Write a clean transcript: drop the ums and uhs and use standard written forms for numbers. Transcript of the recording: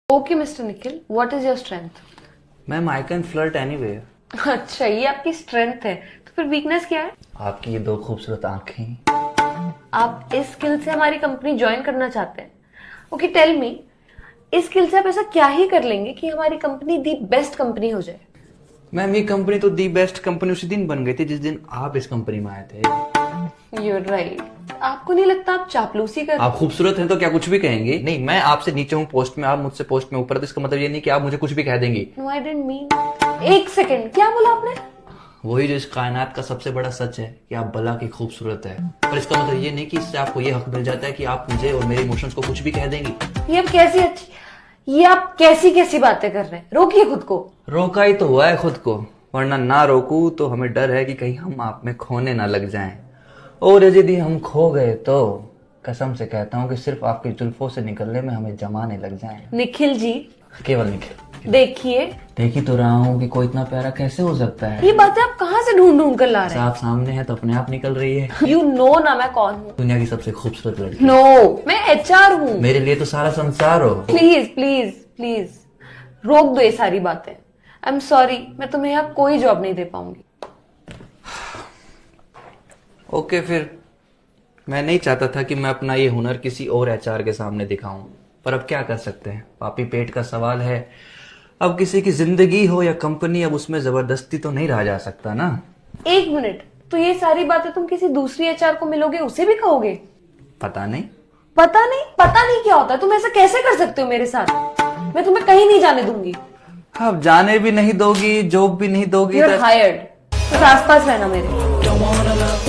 Okay mister Nikhil, what is your strength? Ma'am I can flirt anywhere. अच्छा, ये आपकी strength है, तो फिर वीकनेस क्या है? आपकी ये दो खूबसूरत आंखें। आप इस स्किल से हमारी कंपनी ज्वाइन करना चाहते हैं? ओके टेल मी, इस स्किल से आप ऐसा क्या ही कर लेंगे कि हमारी कंपनी दी बेस्ट कंपनी हो जाए? मैम ये कंपनी तो दी बेस्ट कंपनी उसी दिन बन गई थी जिस दिन आप इस कंपनी में आए थे। You're right. आपको नहीं लगता आप चापलूसी कर? आप खूबसूरत हैं तो क्या कुछ भी कहेंगे? नहीं, मैं आपसे नीचे हूँ पोस्ट में, आप मुझसे पोस्ट में ऊपर, तो इसका मतलब ये नहीं कि आप मुझे कुछ भी कह देंगी। No I didn't mean. एक सेकेंड, क्या बोला आपने? वही जो इस कायनात का सबसे बड़ा सच है कि आप भला की खूबसूरत है, पर इसका मतलब ये नहीं कि इससे आपको ये हक मिल जाता है कि आप मुझे और मेरे इमोशंस को कुछ भी कह देंगी। ये आप कैसी बातें कर रहे हैं? रोकिए खुद को। रोका ही तो हुआ है खुद को, वरना ना रोकू तो हमें डर है कि कहीं हम आप में खोने ना लग जाएं, और यदि हम खो गए तो कसम से कहता हूँ कि सिर्फ आपकी जुल्फों से निकलने में हमें जमाने लग जाएं। निखिल जी, केवल निखिल। देखिए, देख ही तो रहा हूँ कि कोई इतना प्यारा कैसे हो सकता है। ये बातें आप कहाँ से ढूंढ कर ला रहे हैं? आप सामने है तो अपने आप निकल रही है। यू नो ना मैं कौन हूँ? दुनिया की सबसे खूबसूरत लड़की। नो, मैं HR हूँ। मेरे लिए तो सारा संसार हो। प्लीज प्लीज प्लीज रोक दो ये सारी बातें। आई एम सॉरी, मैं तुम्हें यहाँ कोई जॉब नहीं दे पाऊंगी। ओके फिर, मैं नहीं चाहता था कि मैं अपना ये हुनर किसी और HR के सामने दिखाऊं, पर अब क्या कर सकते हैं, पापी पेट का सवाल है। अब किसी की जिंदगी हो या कंपनी, अब उसमें जबरदस्ती तो नहीं रहा जा सकता ना। एक मिनट, तो ये सारी बातें तुम किसी दूसरी HR को मिलोगे उसे भी कहोगे? पता नहीं। पता नहीं क्या होता है? तुम ऐसा कैसे कर सकते हो मेरे साथ? मैं तुम्हें कहीं नहीं जाने दूंगी। अब जाने भी नहीं दोगी, जॉब भी नहीं दोगी। You're hired। बस आसपास रहना मेरे।